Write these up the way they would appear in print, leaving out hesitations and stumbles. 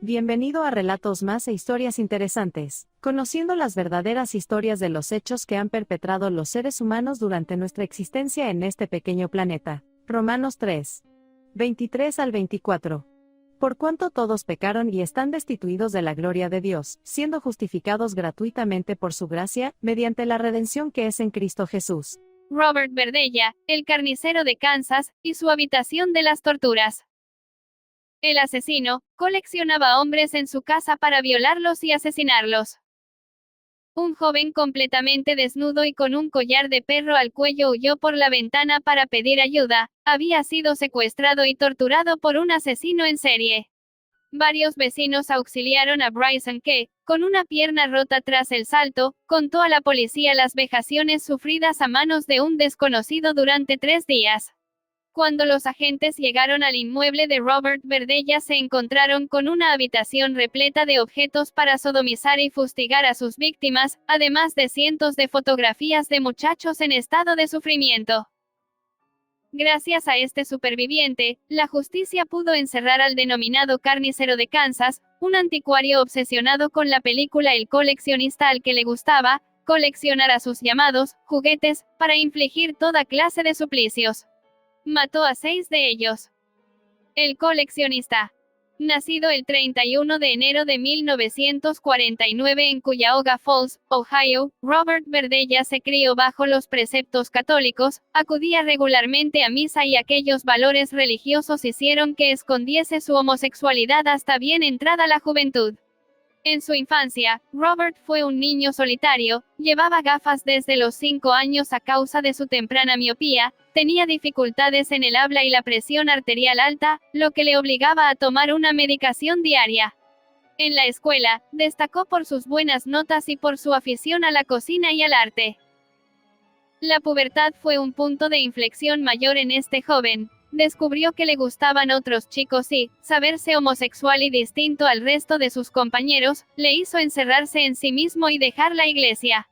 Bienvenido a Relatos Más e Historias Interesantes, conociendo las verdaderas historias de los hechos que han perpetrado los seres humanos durante nuestra existencia en este pequeño planeta. Romanos 3. 23 al 24. Por cuanto todos pecaron y están destituidos de la gloria de Dios, siendo justificados gratuitamente por su gracia, mediante la redención que es en Cristo Jesús. Robert Verdella, el carnicero de Kansas, y su habitación de las torturas. El asesino coleccionaba hombres en su casa para violarlos y asesinarlos. Un joven completamente desnudo y con un collar de perro al cuello huyó por la ventana para pedir ayuda. Había sido secuestrado y torturado por un asesino en serie. Varios vecinos auxiliaron a Bryson que, con una pierna rota tras el salto, contó a la policía las vejaciones sufridas a manos de un desconocido durante 3 días. Cuando los agentes llegaron al inmueble de Robert Verdella se encontraron con una habitación repleta de objetos para sodomizar y fustigar a sus víctimas, además de cientos de fotografías de muchachos en estado de sufrimiento. Gracias a este superviviente, la justicia pudo encerrar al denominado carnicero de Kansas, un anticuario obsesionado con la película El coleccionista al que le gustaba coleccionar a sus llamados juguetes, para infligir toda clase de suplicios. Mató a 6 de ellos. El coleccionista. Nacido el 31 de enero de 1949 en Cuyahoga Falls, Ohio, Robert Verdella se crió bajo los preceptos católicos, acudía regularmente a misa y aquellos valores religiosos hicieron que escondiese su homosexualidad hasta bien entrada la juventud. En su infancia, Robert fue un niño solitario, llevaba gafas desde los 5 años a causa de su temprana miopía, tenía dificultades en el habla y la presión arterial alta, lo que le obligaba a tomar una medicación diaria. En la escuela, destacó por sus buenas notas y por su afición a la cocina y al arte. La pubertad fue un punto de inflexión mayor en este joven. Descubrió que le gustaban otros chicos y, saberse homosexual y distinto al resto de sus compañeros, le hizo encerrarse en sí mismo y dejar la iglesia.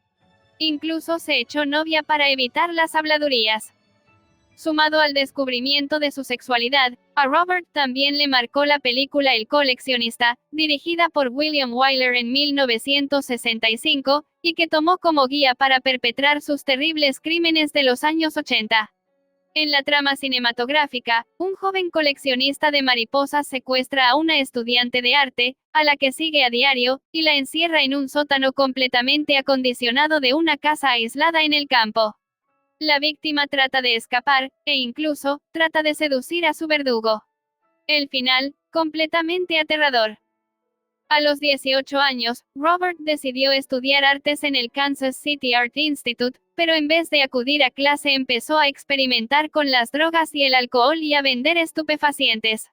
Incluso se echó novia para evitar las habladurías. Sumado al descubrimiento de su sexualidad, a Robert también le marcó la película El coleccionista, dirigida por William Wyler en 1965, y que tomó como guía para perpetrar sus terribles crímenes de los años 80. En la trama cinematográfica, un joven coleccionista de mariposas secuestra a una estudiante de arte, a la que sigue a diario, y la encierra en un sótano completamente acondicionado de una casa aislada en el campo. La víctima trata de escapar, e incluso, trata de seducir a su verdugo. El final, completamente aterrador. A los 18 años, Robert decidió estudiar artes en el Kansas City Art Institute, pero en vez de acudir a clase empezó a experimentar con las drogas y el alcohol y a vender estupefacientes.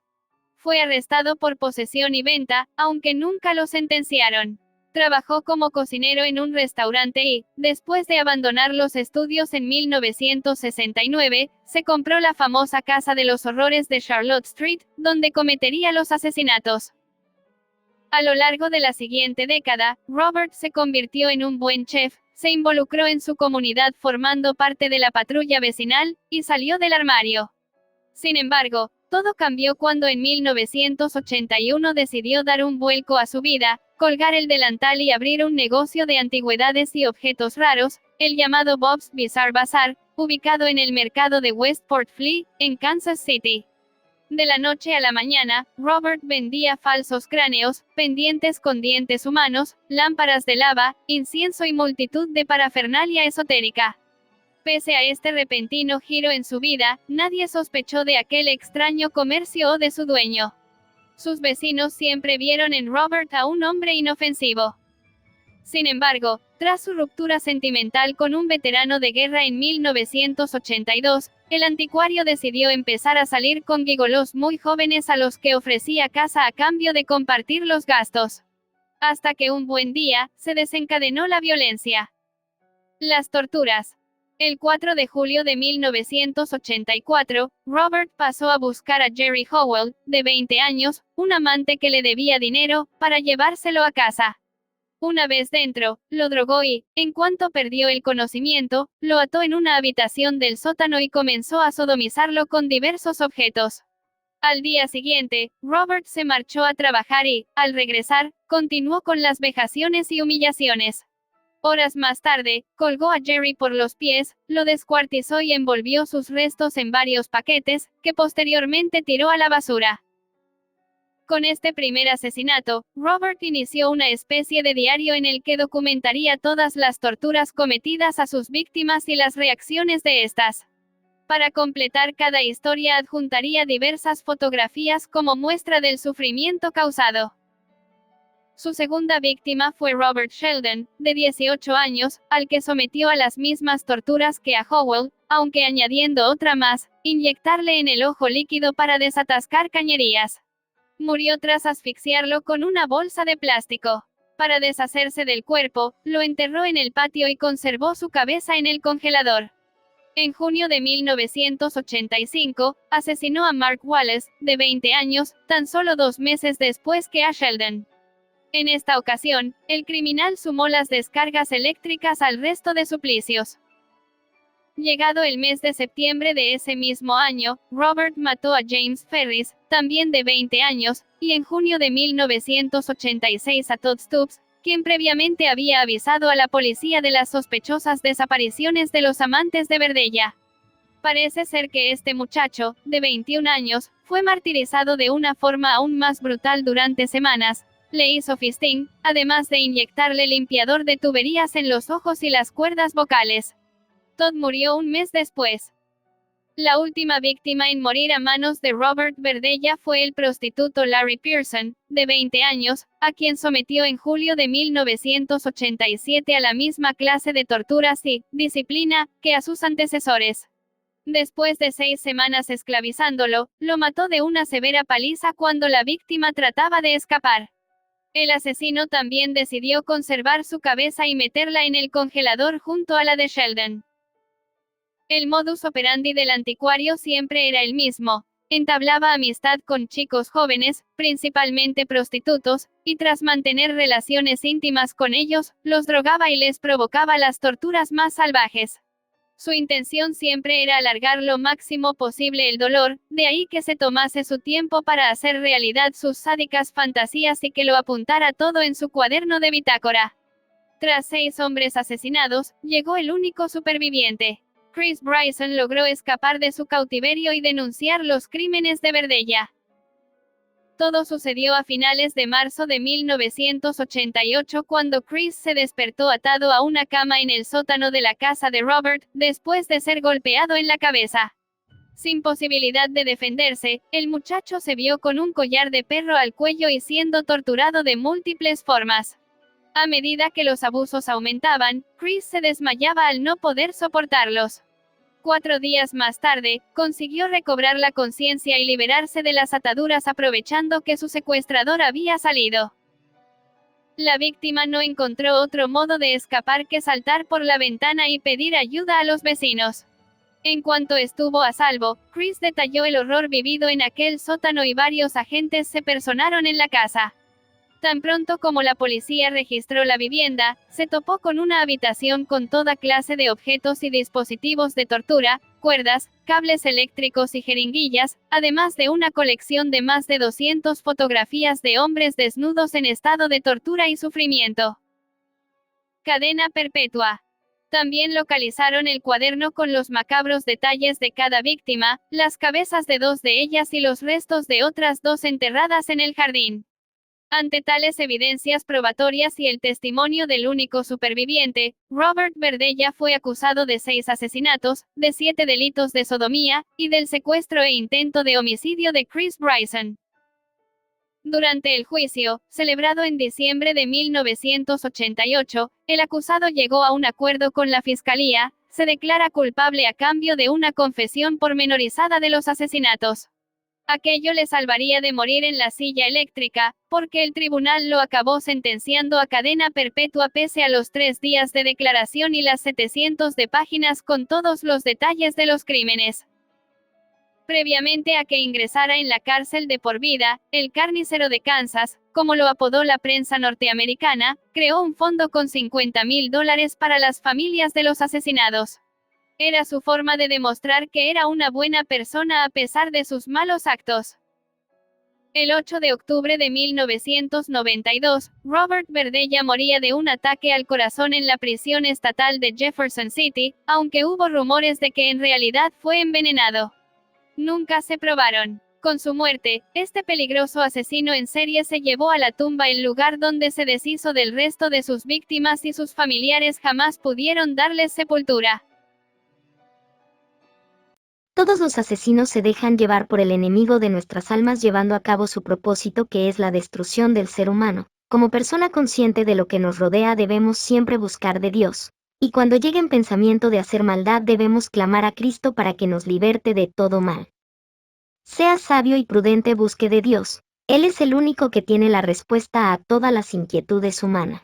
Fue arrestado por posesión y venta, aunque nunca lo sentenciaron. Trabajó como cocinero en un restaurante y, después de abandonar los estudios en 1969, se compró la famosa Casa de los Horrores de Charlotte Street, donde cometería los asesinatos. A lo largo de la siguiente década, Robert se convirtió en un buen chef, se involucró en su comunidad formando parte de la patrulla vecinal, y salió del armario. Sin embargo, todo cambió cuando en 1981 decidió dar un vuelco a su vida, colgar el delantal y abrir un negocio de antigüedades y objetos raros, el llamado Bob's Bizarre Bazaar, ubicado en el mercado de West Port Flee, en Kansas City. De la noche a la mañana, Robert vendía falsos cráneos, pendientes con dientes humanos, lámparas de lava, incienso y multitud de parafernalia esotérica. Pese a este repentino giro en su vida, nadie sospechó de aquel extraño comercio o de su dueño. Sus vecinos siempre vieron en Robert a un hombre inofensivo. Sin embargo, tras su ruptura sentimental con un veterano de guerra en 1982, el anticuario decidió empezar a salir con gigolos muy jóvenes a los que ofrecía casa a cambio de compartir los gastos. Hasta que un buen día, se desencadenó la violencia. Las torturas. El 4 de julio de 1984, Robert pasó a buscar a Jerry Howell, de 20 años, un amante que le debía dinero, para llevárselo a casa. Una vez dentro, lo drogó y, en cuanto perdió el conocimiento, lo ató en una habitación del sótano y comenzó a sodomizarlo con diversos objetos. Al día siguiente, Robert se marchó a trabajar y, al regresar, continuó con las vejaciones y humillaciones. Horas más tarde, colgó a Jerry por los pies, lo descuartizó y envolvió sus restos en varios paquetes, que posteriormente tiró a la basura. Con este primer asesinato, Robert inició una especie de diario en el que documentaría todas las torturas cometidas a sus víctimas y las reacciones de estas. Para completar cada historia adjuntaría diversas fotografías como muestra del sufrimiento causado. Su segunda víctima fue Robert Sheldon, de 18 años, al que sometió a las mismas torturas que a Howell, aunque añadiendo otra más, inyectarle en el ojo líquido para desatascar cañerías. Murió tras asfixiarlo con una bolsa de plástico. Para deshacerse del cuerpo, lo enterró en el patio y conservó su cabeza en el congelador. En junio de 1985, asesinó a Mark Wallace, de 20 años, tan solo 2 meses después que a Sheldon. En esta ocasión, el criminal sumó las descargas eléctricas al resto de suplicios. Llegado el mes de septiembre de ese mismo año, Robert mató a James Ferris, también de 20 años, y en junio de 1986 a Todd Stubbs, quien previamente había avisado a la policía de las sospechosas desapariciones de los amantes de Verdella. Parece ser que este muchacho, de 21 años, fue martirizado de una forma aún más brutal durante semanas. Le hizo fisting, además de inyectarle limpiador de tuberías en los ojos y las cuerdas vocales. Todd murió un mes después. La última víctima en morir a manos de Robert Verdella fue el prostituto Larry Pearson, de 20 años, a quien sometió en julio de 1987 a la misma clase de torturas y disciplina que a sus antecesores. Después de 6 semanas esclavizándolo, lo mató de una severa paliza cuando la víctima trataba de escapar. El asesino también decidió conservar su cabeza y meterla en el congelador junto a la de Sheldon. El modus operandi del anticuario siempre era el mismo. Entablaba amistad con chicos jóvenes, principalmente prostitutos, y tras mantener relaciones íntimas con ellos, los drogaba y les provocaba las torturas más salvajes. Su intención siempre era alargar lo máximo posible el dolor, de ahí que se tomase su tiempo para hacer realidad sus sádicas fantasías y que lo apuntara todo en su cuaderno de bitácora. Tras 6 hombres asesinados, llegó el único superviviente. Chris Bryson logró escapar de su cautiverio y denunciar los crímenes de Verdella. Todo sucedió a finales de marzo de 1988 cuando Chris se despertó atado a una cama en el sótano de la casa de Robert, después de ser golpeado en la cabeza. Sin posibilidad de defenderse, el muchacho se vio con un collar de perro al cuello y siendo torturado de múltiples formas. A medida que los abusos aumentaban, Chris se desmayaba al no poder soportarlos. 4 días más tarde, consiguió recobrar la conciencia y liberarse de las ataduras aprovechando que su secuestrador había salido. La víctima no encontró otro modo de escapar que saltar por la ventana y pedir ayuda a los vecinos. En cuanto estuvo a salvo, Chris detalló el horror vivido en aquel sótano y varios agentes se personaron en la casa. Tan pronto como la policía registró la vivienda, se topó con una habitación con toda clase de objetos y dispositivos de tortura, cuerdas, cables eléctricos y jeringuillas, además de una colección de más de 200 fotografías de hombres desnudos en estado de tortura y sufrimiento. Cadena perpetua. También localizaron el cuaderno con los macabros detalles de cada víctima, las cabezas de 2 de ellas y los restos de otras 2 enterradas en el jardín. Ante tales evidencias probatorias y el testimonio del único superviviente, Robert Verdella fue acusado de 6 asesinatos, de 7 delitos de sodomía, y del secuestro e intento de homicidio de Chris Bryson. Durante el juicio, celebrado en diciembre de 1988, el acusado llegó a un acuerdo con la fiscalía, se declara culpable a cambio de una confesión pormenorizada de los asesinatos. Aquello le salvaría de morir en la silla eléctrica, porque el tribunal lo acabó sentenciando a cadena perpetua pese a los 3 días de declaración y las 700 de páginas con todos los detalles de los crímenes. Previamente a que ingresara en la cárcel de por vida, el carnicero de Kansas, como lo apodó la prensa norteamericana, creó un fondo con $50,000 para las familias de los asesinados. Era su forma de demostrar que era una buena persona a pesar de sus malos actos. El 8 de octubre de 1992, Robert Verdella moría de un ataque al corazón en la prisión estatal de Jefferson City, aunque hubo rumores de que en realidad fue envenenado. Nunca se probaron. Con su muerte, este peligroso asesino en serie se llevó a la tumba el lugar donde se deshizo del resto de sus víctimas y sus familiares jamás pudieron darles sepultura. Todos los asesinos se dejan llevar por el enemigo de nuestras almas llevando a cabo su propósito, que es la destrucción del ser humano. Como persona consciente de lo que nos rodea debemos siempre buscar de Dios. Y cuando llegue en pensamiento de hacer maldad debemos clamar a Cristo para que nos liberte de todo mal. Sea sabio y prudente, busque de Dios. Él es el único que tiene la respuesta a todas las inquietudes humanas.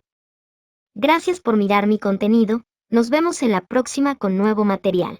Gracias por mirar mi contenido, nos vemos en la próxima con nuevo material.